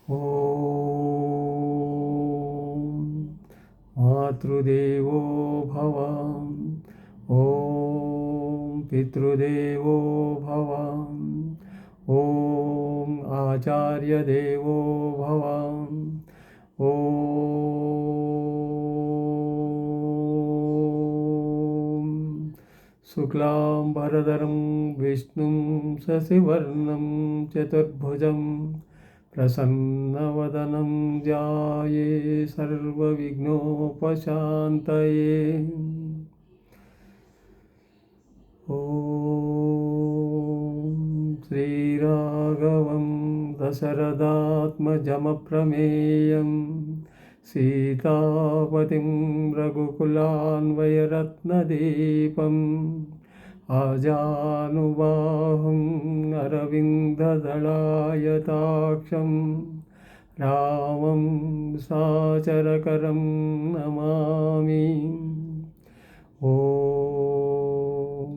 ఓం మాతృదేవో భవ, ఓం పితృదేవో భవ, ఓం ఆచార్యదేవో భవ, ఓం శుక్లాంబరధరం విష్ణుం శశివర్ణం చతుర్భుజం ప్రసన్నవదనం ధ్యాయే సర్వవిఘ్నోపశాంతయే. ఓం శ్రీరాఘవం దశరథాత్మజమప్రమేయం సీతాపతిం రఘుకులాన్వయరత్నదీపం ఆజానుబాహుం అరవిందదళాయతాక్షం రామం సాచరకరం నమామి. ఓం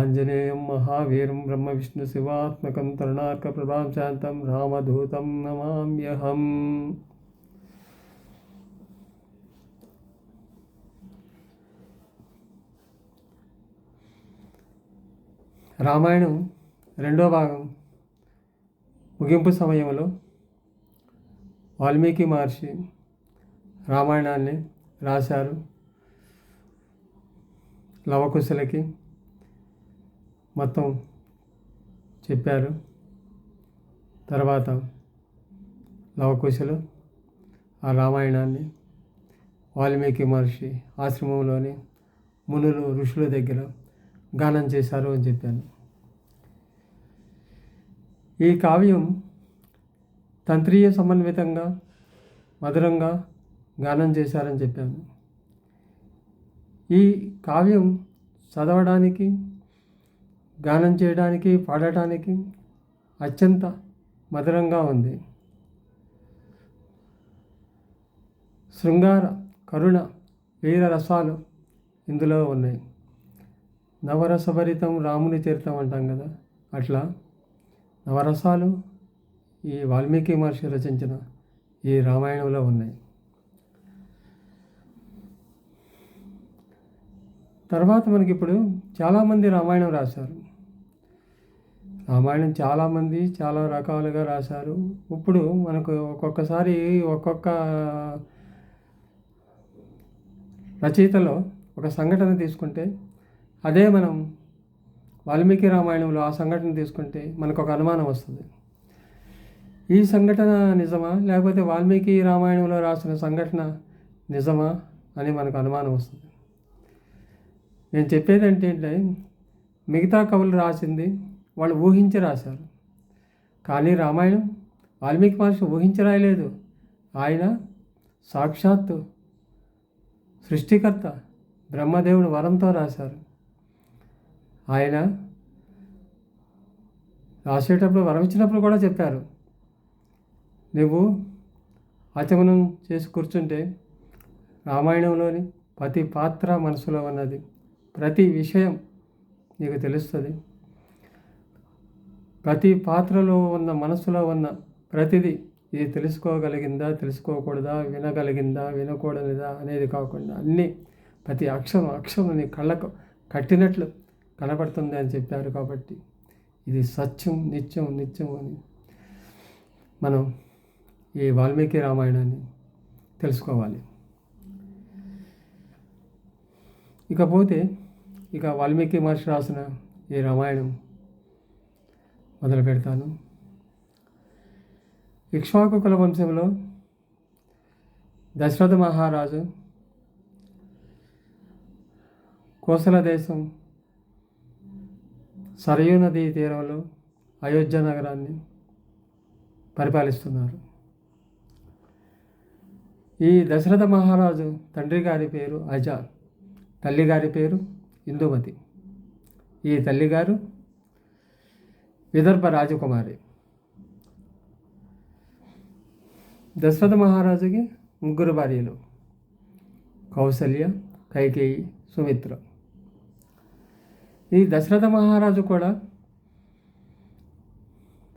ఆంజనేయం మహావీరం బ్రహ్మ విష్ణు శివాత్మకం తరుణార్క ప్రభాం శాంతం రామదూతం నమామ్యహం. రామాయణం రెండో భాగం ముగింపు సమయంలో వాల్మీకి మహర్షి రామాయణాన్ని రాశారు. లవకుశలకి మొత్తం చెప్పారు. తర్వాత లవకుశలు ఆ రామాయణాన్ని వాల్మీకి మహర్షి ఆశ్రమంలోని మునులు ఋషుల దగ్గర గానం చేశారు అని చెప్పాను. ఈ కావ్యం తంత్రీయ సమన్వితంగా మధురంగా గానం చేశారని చెప్పాను. ఈ కావ్యం చదవడానికి, గానం చేయడానికి, పాడటానికి అత్యంత మధురంగా ఉంది. శృంగార, కరుణ, వీర రసాలు ఇందులో ఉన్నాయి. నవరసభరితం రాముని చరితం అంటాం కదా, అట్లా నవరసాలు ఈ వాల్మీకి మహర్షి రచించిన ఈ రామాయణంలో ఉన్నాయి. తర్వాత మనకి ఇప్పుడు చాలామంది రామాయణం రాశారు. రామాయణం చాలామంది చాలా రకాలుగా రాశారు. ఇప్పుడు మనకు ఒక్కొక్కసారి ఒక్కొక్క రచయితలో ఒక సంఘటన తీసుకుంటే అదే మనం వాల్మీకి రామాయణంలో ఆ సంఘటన తీసుకుంటే మనకు ఒక అనుమానం వస్తుంది. ఈ సంఘటన నిజమా, లేకపోతే వాల్మీకి రామాయణంలో రాసిన సంఘటన నిజమా అని మనకు అనుమానం వస్తుంది. నేను చెప్పేది ఏంటంటే, మిగతా కవులు రాసింది వాళ్ళు ఊహించి రాశారు. కానీ రామాయణం వాల్మీకి మహర్షి ఊహించి రాయలేదు. ఆయన సాక్షాత్తు సృష్టికర్త బ్రహ్మదేవుడు వరంతో రాశారు. ఆయన రాసేటప్పుడు వరం ఇచ్చినప్పుడు కూడా చెప్పారు, నువ్వు ఆచమనం చేసి కూర్చుంటే రామాయణంలోని ప్రతి పాత్ర మనసులో ఉన్నది, ప్రతి విషయం నీకు తెలుస్తుంది. ప్రతి పాత్రలో ఉన్న మనసులో ఉన్న ప్రతిదీ ఇది తెలుసుకోగలిగిందా, తెలుసుకోకూడదా, వినగలిగిందా, వినకూడనిదా అనేది కాకుండా అన్నీ ప్రతి అక్షరం నీ కళ్ళకు కట్టినట్లు కనబడుతుంది అని చెప్పారు. కాబట్టి ఇది సత్యం, నిత్యం అని మనం ఈ వాల్మీకి రామాయణాన్ని తెలుసుకోవాలి. ఇకపోతే వాల్మీకి మహర్షి రాసిన ఈ రామాయణం మొదలు పెడతాను. ఇక్ష్వాకు కుల వంశంలో దశరథ మహారాజు కోసల దేశం సరయూ నదీ తీరంలో అయోధ్య నగరాన్ని పరిపాలిస్తున్నారు. ఈ దశరథ మహారాజు తండ్రి గారి పేరు అజ, తల్లిగారి పేరు ఇందుమతి. ఈ తల్లిగారు విదర్భ రాజకుమారి. దశరథ మహారాజుకి ముగ్గురు భార్యలు, కౌసల్య, కైకేయి, సుమిత్ర. ఈ దశరథ మహారాజు కూడా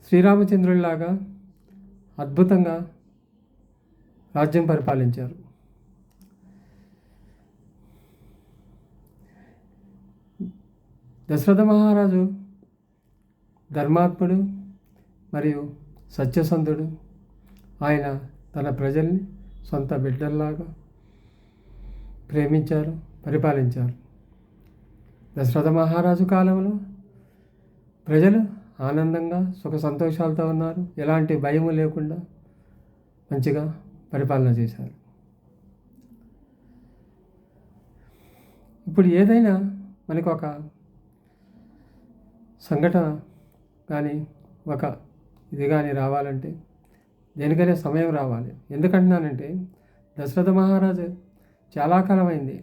శ్రీరామచంద్రుడిలాగా అద్భుతంగా రాజ్యం పరిపాలించారు. దశరథ మహారాజు ధర్మాత్ముడు మరియు సత్యసంధుడు. ఆయన తన ప్రజల్ని సొంత బిడ్డల్లాగా ప్రేమించారు, పరిపాలించారు. దశరథ మహారాజు కాలంలో ప్రజలు ఆనందంగా సుఖ సంతోషాలతో ఉన్నారు. ఎలాంటి భయము లేకుండా మంచిగా పరిపాలన చేశారు. ఇప్పుడు ఏదైనా మనకు ఒక సంఘటన కానీ ఒక ఇది కానీ రావాలంటే దేనికైనా సమయం రావాలి. ఎందుకంటున్నానంటే దశరథ మహారాజు చాలా కాలమైంది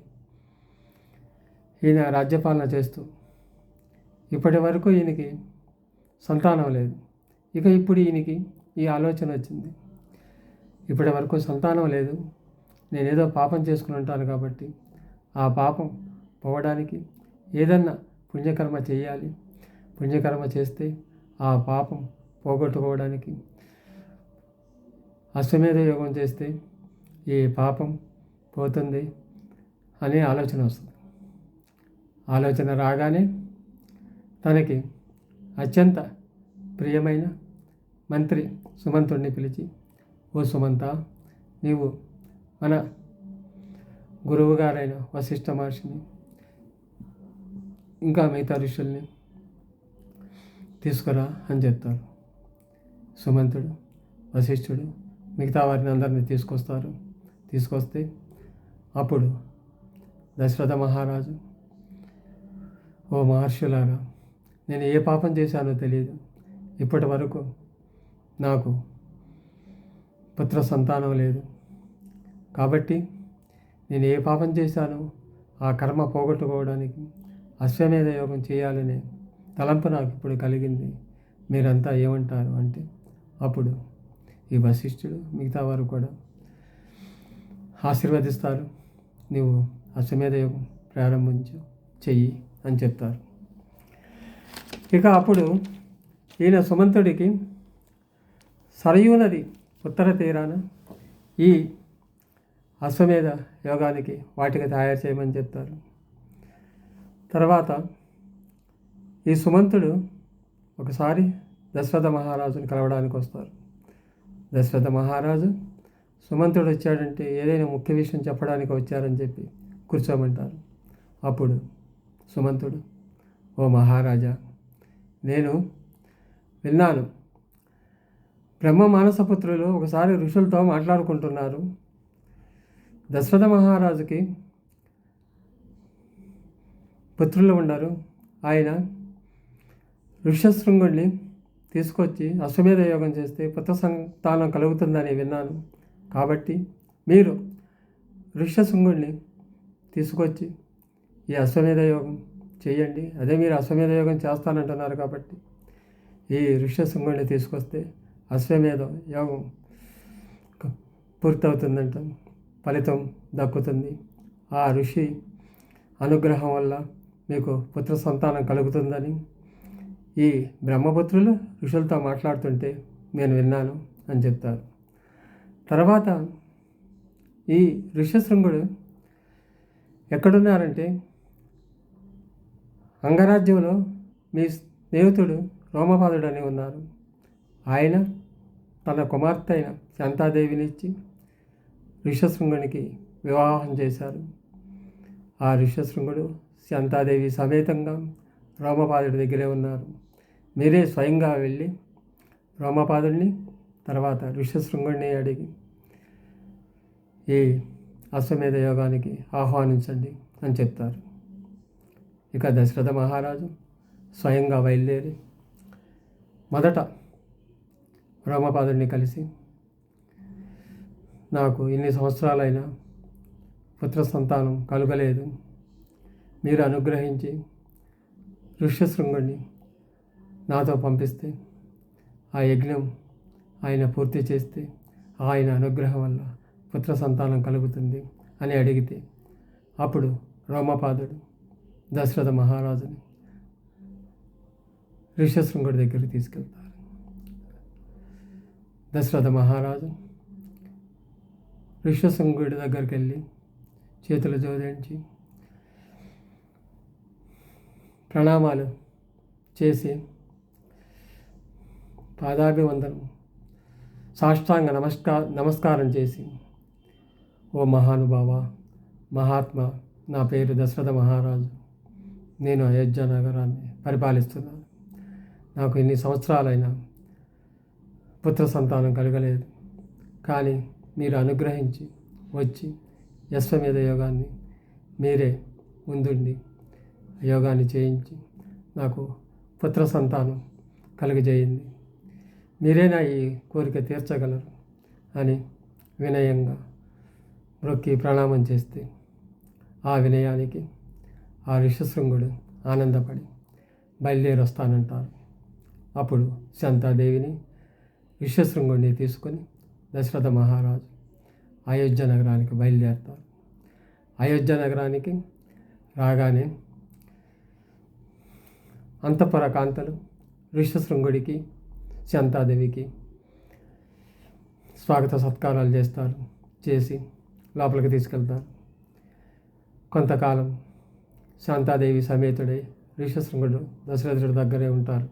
ఈయన రాజ్యపాలన చేస్తూ. ఇప్పటి వరకు ఈయనకి సంతానం లేదు. ఇప్పుడు ఈయనకి ఈ ఆలోచన వచ్చింది. ఇప్పటి వరకు సంతానం లేదు, నేనేదో పాపం చేసుకుని ఉంటాను కాబట్టి ఆ పాపం పోవడానికి ఏదన్నా పుణ్యకర్మ చేయాలి. పుణ్యకర్మ చేస్తే ఆ పాపం పోగొట్టుకోవడానికి అశ్వమేధ యోగం చేస్తే ఈ పాపం పోతుంది అనే ఆలోచన వస్తుంది. ఆలోచన రాగానే తనకి అత్యంత ప్రియమైన మంత్రి సుమంతుడిని పిలిచి, ఓ సుమంత, నీవు మన గురువు గారైన వశిష్ఠ మహర్షిని ఇంకా మిగతా ఋషుల్ని తీసుకురా అని చెప్తారు. సుమంతుడు, వశిష్ఠుడు మిగతా వారిని అందరినీ తీసుకొస్తే అప్పుడు దశరథ మహారాజు, ఓ మహర్షులారా, నేను ఏ పాపం చేశానో తెలియదు. ఇప్పటి వరకు నాకు పుత్ర సంతానం లేదు. కాబట్టి నేను ఏ పాపం చేశానో ఆ కర్మ పోగొట్టుకోవడానికి అశ్వమేధ యోగం చేయాలనే తలంపు నాకు ఇప్పుడు కలిగింది. మీరంతా ఏమంటారు అంటే అప్పుడు ఈ వశిష్ఠుడు మిగతా వారు కూడా ఆశీర్వదిస్తారు. నువ్వు అశ్వమేధ యోగం చెయ్యి అని చెప్తారు. ఇక అప్పుడు ఈయన సుమంతుడికి సరయూ నది ఉత్తర తీరాన ఈ అశ్వమేధ యోగానికి వాటికి తయారు చేయమని చెప్తారు. తర్వాత ఈ సుమంతుడు ఒకసారి దశరథ మహారాజుని కలవడానికి వస్తారు. దశరథ మహారాజు సుమంతుడు వచ్చాడంటే ఏదైనా ముఖ్య విషయం చెప్పడానికి వచ్చారని చెప్పి కూర్చోమంటారు. అప్పుడు సుమంతుడు, ఓ మహారాజా, నేను విన్నాను, బ్రహ్మ మానసపుత్రులు ఒకసారి ఋషులతో మాట్లాడుకుంటున్నారు. దశరథ మహారాజుకి పుత్రులు ఉండరు. ఆయన ఋష్యశృంగుడిని తీసుకొచ్చి అశ్వమేధ యోగం చేస్తే పుత్ర సంతానం కలుగుతుందని విన్నాను. కాబట్టి మీరు ఋష్యశృంగుడిని తీసుకొచ్చి ఈ అశ్వమేధ యోగం చేయండి. అదే మీరు అశ్వమేధ యోగం చేస్తానంటున్నారు కాబట్టి ఈ ఋష్యశృంగుడిని తీసుకొస్తే అశ్వమేధ యోగం పూర్తవుతుందంట, ఫలితం దక్కుతుంది. ఆ ఋషి అనుగ్రహం వల్ల మీకు పుత్ర సంతానం కలుగుతుందని ఈ బ్రహ్మపుత్రులు ఋషులతో మాట్లాడుతుంటే నేను విన్నాను అని చెప్తారు. తర్వాత ఈ ఋష్యశృంగుడు ఎక్కడున్నారంటే అంగరాజ్యంలో మీ స్నేహితుడు రోమపాదుడు అని ఉన్నారు. ఆయన తన కుమార్తె అయిన శాంతాదేవిని ఇచ్చి ఋష్యశృంగునికి వివాహం చేశారు. ఆ ఋష్యశృంగుడు శాంతాదేవి సమేతంగా రోమపాదుడి దగ్గరే ఉన్నారు. మీరే స్వయంగా వెళ్ళి రోమపాదుడిని తర్వాత ఋష్యశృంగుడిని అడిగి ఈ అశ్వమేధ యోగానికి ఆహ్వానించండి అని చెప్తారు. ఇక దశరథ మహారాజు స్వయంగా బయలుదేరి మొదట రోమపాదుడిని కలిసి, నాకు ఇన్ని సంవత్సరాలైనా పుత్ర సంతానం కలుగలేదు, మీరు అనుగ్రహించి ఋష్యశృంగుడిని నాతో పంపిస్తే ఆ యజ్ఞం ఆయన పూర్తి చేస్తే ఆయన అనుగ్రహం వల్ల పుత్ర సంతానం కలుగుతుంది అని అడిగితే అప్పుడు రోమపాదుడు దశరథ మహారాజుని ఋష్యశృంగుడి దగ్గరికి తీసుకెళ్తారు. దశరథ మహారాజు ఋష్యశృంగుడి దగ్గరికి వెళ్ళి చేతులు జోడించి ప్రణామాలు చేసి పాదాభివందనం సాష్టాంగ నమస్కారం చేసి, ఓ మహానుభావ, మహాత్మా, నా పేరు దశరథ మహారాజు. నేను అయోధ్య నగరాన్ని పరిపాలిస్తున్నాను. నాకు ఇన్ని సంవత్సరాలైనా పుత్ర సంతానం కలగలేదు. కానీ మీరు అనుగ్రహించి వచ్చి అశ్వమేధ యోగాన్ని మీరే ముందుండి యోగాన్ని చేయించి నాకు పుత్ర సంతానం కలుగజేయండి. మీరే నా ఈ కోరిక తీర్చగలరు అని వినయంగా మొక్కి ప్రణామం చేస్తే ఆ వినయానికి ఆ ఋష్యశృంగుడు ఆనందపడి బయలుదేరి వస్తానంటారు. అప్పుడు శాంతాదేవిని ఋష్యశృంగుడిని తీసుకొని దశరథ మహారాజు అయోధ్య నగరానికి బయలుదేరుతారు. అయోధ్య నగరానికి రాగానే అంతఃపుర కాంతలు ఋష్యశృంగుడికి శాంతాదేవికి స్వాగత సత్కారాలు చేసి లోపలికి తీసుకెళ్తారు. కొంతకాలం శాంతాదేవి సమేతుడై ఋష్యశృంగుడు దశరథుడి దగ్గరే ఉంటారు.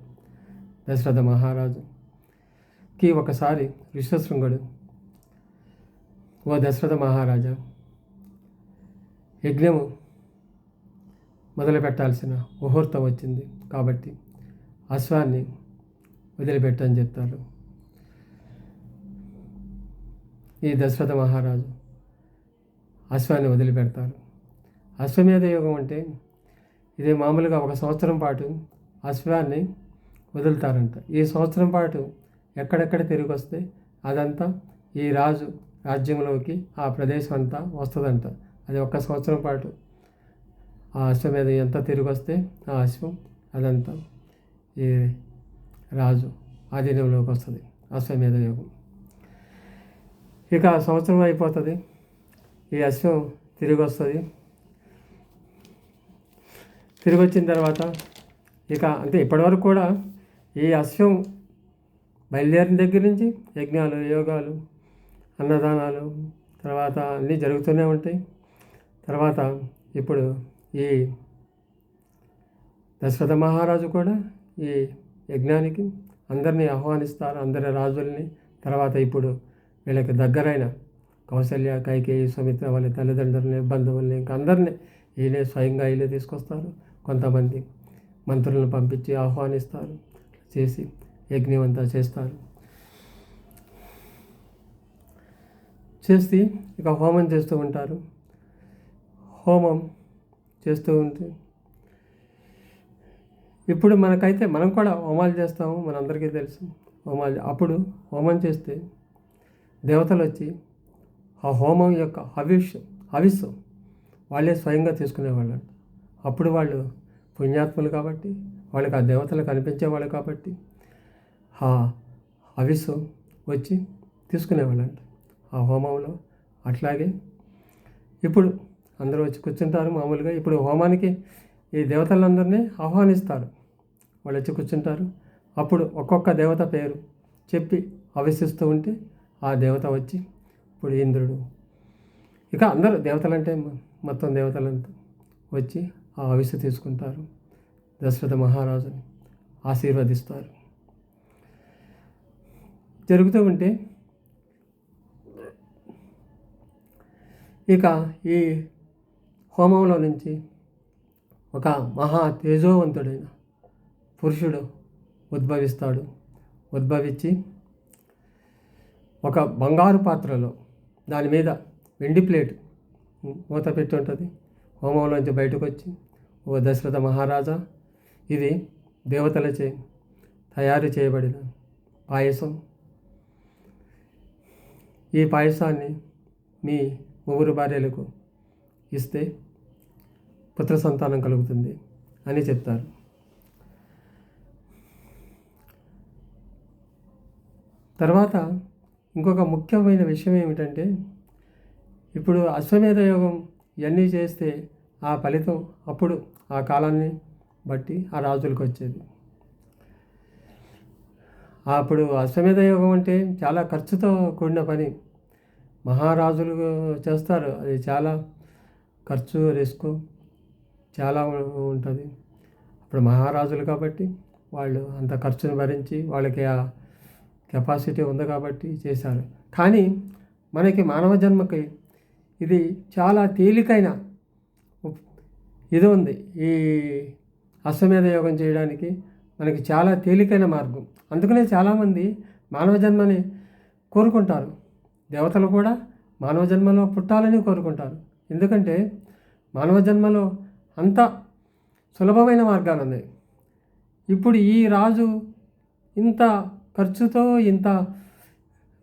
దశరథ మహారాజుకి ఒకసారి ఋష్యశృంగుడు, ఓ దశరథ మహారాజా, యజ్ఞము మొదలు పెట్టాల్సిన ముహూర్తం వచ్చింది కాబట్టి అశ్వాన్ని వదిలిపెట్టని చెప్తారు. ఈ దశరథ మహారాజు అశ్వాన్ని వదిలిపెడతారు. అశ్వమేధ యోగం అంటే ఇదే మామూలుగా 1 సంవత్సరం పాటు అశ్వాన్ని వదులుతారంట. ఈ సంవత్సరం పాటు ఎక్కడెక్కడ తిరిగి వస్తే అదంతా ఈ రాజు రాజ్యంలోకి ఆ ప్రదేశం అంతా వస్తుందంట. అది 1 సంవత్సరం పాటు ఆ అశ్వమేధ ఎంత తిరిగి వస్తే ఆ అశ్వం అదంతా ఈ రాజు ఆధీనంలోకి వస్తుంది. అశ్వమేధ యోగం ఇక సంవత్సరం అయిపోతుంది. ఈ అశ్వం తిరిగి వస్తుంది. తిరిగి వచ్చిన తర్వాత ఇక అంటే ఇప్పటివరకు కూడా ఈ అశ్వం బయలుదేరిన దగ్గర నుంచి యజ్ఞాలు, యోగాలు, అన్నదానాలు తర్వాత అన్నీ జరుగుతూనే ఉంటాయి. తర్వాత ఇప్పుడు ఈ దశరథ మహారాజు కూడా ఈ యజ్ఞానికి అందరినీ ఆహ్వానిస్తారు, అందరి రాజుల్ని. తర్వాత ఇప్పుడు వీళ్ళకి దగ్గరైన కౌసల్య, కైకేయి, సుమిత్ర వాళ్ళ తల్లిదండ్రులని, బంధువుల్ని, ఇంకా అందరినీ వీళ్ళే స్వయంగా వీళ్ళే తీసుకొస్తారు. కొంతమంది మంత్రులను పంపించి ఆహ్వానిస్తారు, చేసి యజ్ఞం అంతా చేస్తారు. చేసి ఇక హోమం చేస్తూ ఉంటారు. హోమం చేస్తూ ఉంటే ఇప్పుడు మనకైతే మనం కూడా హోమాలు చేస్తాము, మనందరికీ తెలుసు హోమాలు. అప్పుడు హోమం చేస్తే దేవతలు వచ్చి ఆ హోమం యొక్క హవిస్సు వాళ్ళే స్వయంగా తీసుకునేవాళ్ళు. అప్పుడు వాళ్ళు పుణ్యాత్ములు కాబట్టి, వాళ్ళకి ఆ దేవతలు కనిపించేవాళ్ళు కాబట్టి ఆ హవిస్సు వచ్చి తీసుకునేవాళ్ళంట ఆ హోమంలో. అట్లాగే ఇప్పుడు అందరూ వచ్చి కూర్చుంటారు మామూలుగా. ఇప్పుడు హోమానికి ఈ దేవతలందరినీ ఆహ్వానిస్తారు. వాళ్ళు వచ్చి కూర్చుంటారు. అప్పుడు ఒక్కొక్క దేవత పేరు చెప్పి హవిస్సిస్తూ ఉంటే ఆ దేవత వచ్చి, ఇప్పుడు ఇంద్రుడు, ఇక అందరూ దేవతలంటే మొత్తం దేవతలంతా వచ్చి ఆ హవిస్సు తీసుకుంటారు. దశరథ మహారాజుని ఆశీర్వదిస్తారు. జరుగుతూ ఉంటే ఇక ఈ హోమంలో నుంచి ఒక మహా తేజోవంతుడైన పురుషుడు ఉద్భవిస్తాడు. ఉద్భవించి ఒక బంగారు పాత్రలో దాని మీద వెండి ప్లేట్ మూత పెట్టి ఉంటుంది. హోమంలోంచి బయటకు వచ్చి, ఓ దశరథ మహారాజా, ఇది దేవతలచే తయారు చేయబడిన పాయసం. ఈ పాయసాన్ని మీ 3 భార్యలకు ఇస్తే పుత్ర సంతానం కలుగుతుంది అని చెప్తారు. తర్వాత ఇంకొక ముఖ్యమైన విషయం ఏమిటంటే, ఇప్పుడు అశ్వమేధ యోగం ఇవన్నీ చేస్తే ఆ ఫలితం అప్పుడు ఆ కాలాన్ని బట్టి ఆ రాజులకు వచ్చేది. అప్పుడు అశ్వమేధ యోగం అంటే చాలా ఖర్చుతో కూడిన పని. మహారాజులు చేస్తారు. అది చాలా ఖర్చు, రిస్క్ చాలా ఉంటుంది. ఇప్పుడు మహారాజులు కాబట్టి వాళ్ళు అంత ఖర్చును భరించి వాళ్ళకి ఆ కెపాసిటీ ఉంది కాబట్టి చేశారు. కానీ మనకి మానవ జన్మకి ఇది చాలా తేలికైన ఇది ఉంది. ఈ అశ్వమేధ యోగం చేయడానికి మనకి చాలా తేలికైన మార్గం. అందుకనే చాలామంది మానవ జన్మని కోరుకుంటారు. దేవతలు కూడా మానవ జన్మలో పుట్టాలని కోరుకుంటారు. ఎందుకంటే మానవ జన్మలో అంత సులభమైన మార్గాలు ఉన్నాయి. ఇప్పుడు ఈ రాజు ఇంత ఖర్చుతో ఇంత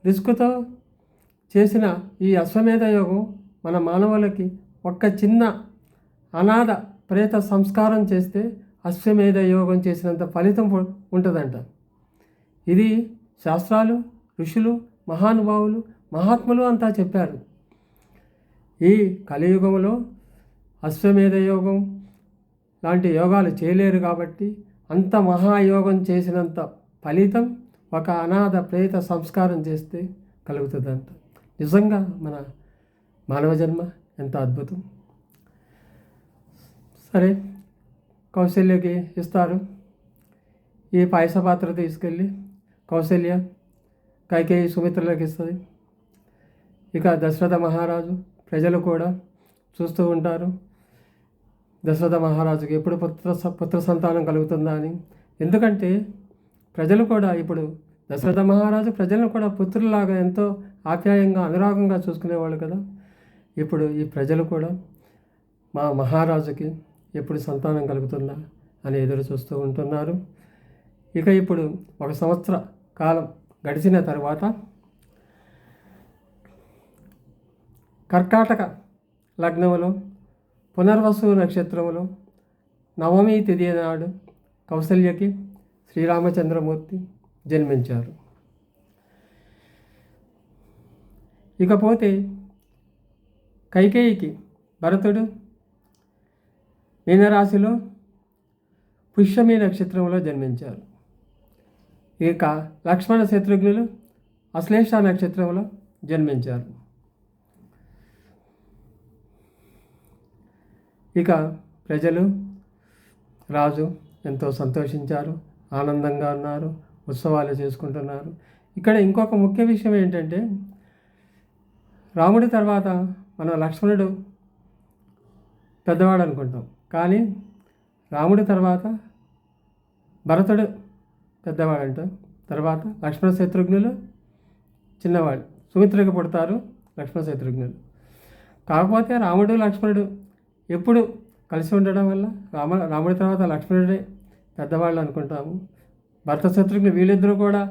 రిస్క్తో చేసిన ఈ అశ్వమేధ యోగం మన మానవులకి ఒక్క చిన్న అనాథ ప్రేత సంస్కారం చేస్తే అశ్వమేధ యోగం చేసినంత ఫలితం ఉంటుందంట. ఇది శాస్త్రాలు, ఋషులు, మహానుభావులు, మహాత్ములు అంతా చెప్పారు. ఈ కలియుగంలో అశ్వమేధ యోగం లాంటి యోగాలు చేయలేరు కాబట్టి అంత మహాయోగం చేసినంత ఫలితం ఒక అనాథ ప్రేత సంస్కారం చేస్తే కలుగుతుందంట. నిజంగా మన మానవ జన్మ ఎంత అద్భుతం. సరే, కౌశల్యకి ఇస్తారు. ఈ పాయస పాత్ర తీసుకెళ్ళి కౌశల్య కైకేయి సుమిత్రలకు ఇస్తుంది. ఇక దశరథ మహారాజు, ప్రజలు కూడా చూస్తూ ఉంటారు దశరథ మహారాజుకి ఎప్పుడు పుత్ర సంతానం కలుగుతుందా అని. ఎందుకంటే ప్రజలు కూడా ఇప్పుడు దశరథ మహారాజు ప్రజలను కూడా పుత్రులాగా ఎంతో ఆప్యాయంగా అనురాగంగా చూసుకునేవాళ్ళు కదా. ఇప్పుడు ఈ ప్రజలు కూడా మా మహారాజుకి ఎప్పుడు సంతానం కలుగుతుందా అని ఎదురు చూస్తూ ఉంటున్నారు. ఇక ఇప్పుడు 1 సంవత్సర కాలం గడిచిన తర్వాత కర్కాటక లగ్నములో పునర్వసు నక్షత్రములో నవమి తిథి నాడు కౌసల్యకి శ్రీరామచంద్రమూర్తి జన్మించారు. ఇకపోతే కైకేయికి భరతుడు మీనరాశిలో పుష్యమి నక్షత్రంలో జన్మించారు. ఇక లక్ష్మణ శత్రుఘ్నులు అశ్లేష నక్షత్రంలో జన్మించారు. ఇక ప్రజలు, రాజు ఎంతో సంతోషించారు, ఆనందంగా ఉన్నారు, ఉత్సవాలు చేసుకుంటున్నారు. ఇక్కడ ఇంకొక ముఖ్య విషయం ఏంటంటే రాముడి తర్వాత మన లక్ష్మణుడు పెద్దవాడు అనుకుంటాం, కానీ రాముడి తర్వాత భరతుడు పెద్దవాడంట. తర్వాత లక్ష్మణ శత్రుఘ్నులు చిన్నవాడు. సుమిత్రకు పుడతారు లక్ష్మణ శత్రుఘ్నులు. కాకపోతే రాముడు లక్ష్మణుడు ఎప్పుడు కలిసి ఉండడం వల్ల రాముడి తర్వాత లక్ష్మణుడే పెద్దవాళ్ళు అనుకుంటాము. భరత శత్రుఘ్నులు వీళ్ళిద్దరూ కూడా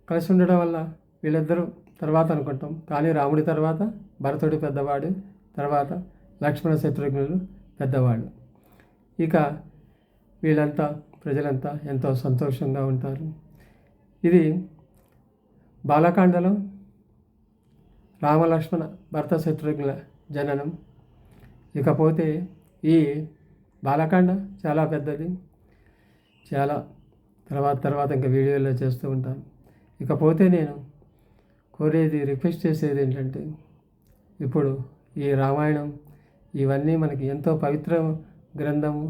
కలిసి ఉండడం వల్ల వీళ్ళిద్దరూ తర్వాత అనుకుంటాం. కానీ రాముడి తర్వాత భరతుడు పెద్దవాడు, తర్వాత లక్ష్మణ శత్రుఘ్నులు పెద్దవాళ్ళు. ఇక వీళ్ళంతా ప్రజలంతా ఎంతో సంతోషంగా ఉంటారు. ఇది బాలకాండలో రామలక్ష్మణ భరత శత్రుఘ్నుల జననం. ఇకపోతే ఈ బాలకాండ చాలా పెద్దది, చాలా తర్వాత ఇంకా వీడియోలో చేస్తూ ఉంటాను. ఇకపోతే నేను కోరేది, రిక్వెస్ట్ చేసేది ఏంటంటే ఇప్పుడు ఈ రామాయణం ఇవన్నీ మనకి ఎంతో పవిత్ర గ్రంథము.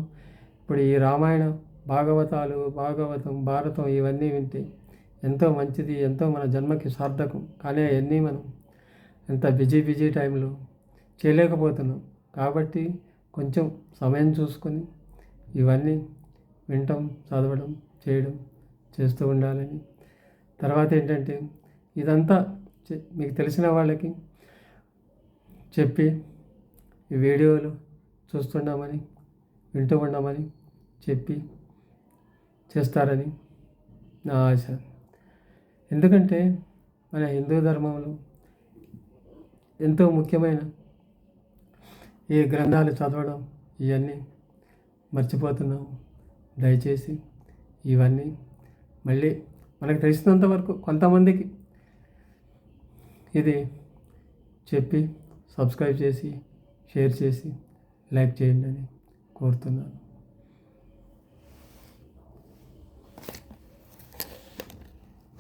ఇప్పుడు ఈ రామాయణం, భాగవతం, భారతం ఇవన్నీ వింటే ఎంతో మంచిది, ఎంతో మన జన్మకి సార్థకం. కానీ అవన్నీ మనం ఎంత బిజీ టైంలో చేయలేకపోతున్నాం. కాబట్టి కొంచెం సమయం చూసుకొని ఇవన్నీ వినటం, చదవడం, చేయడం చేస్తూ ఉండాలని. తర్వాత ఏంటంటే ఇదంతా మీకు తెలిసిన వాళ్ళకి చెప్పి ఈ వీడియోలు చూస్తున్నామని, వింటూ ఉన్నామని చెప్పి చేస్తారని నా ఆశ. ఎందుకంటే మన హిందూ ధర్మంలో ఎంతో ముఖ్యమైన ఈ గ్రంథాలు చదవడం ఇవన్నీ మర్చిపోతున్నాము. దయచేసి ఇవన్నీ మళ్ళీ మనకు తెలిసినంత వరకు కొంతమందికి ఇది చెప్పి సబ్స్క్రైబ్ చేసి, షేర్ చేసి, లైక్ చేయండి అని కోరుతున్నాను.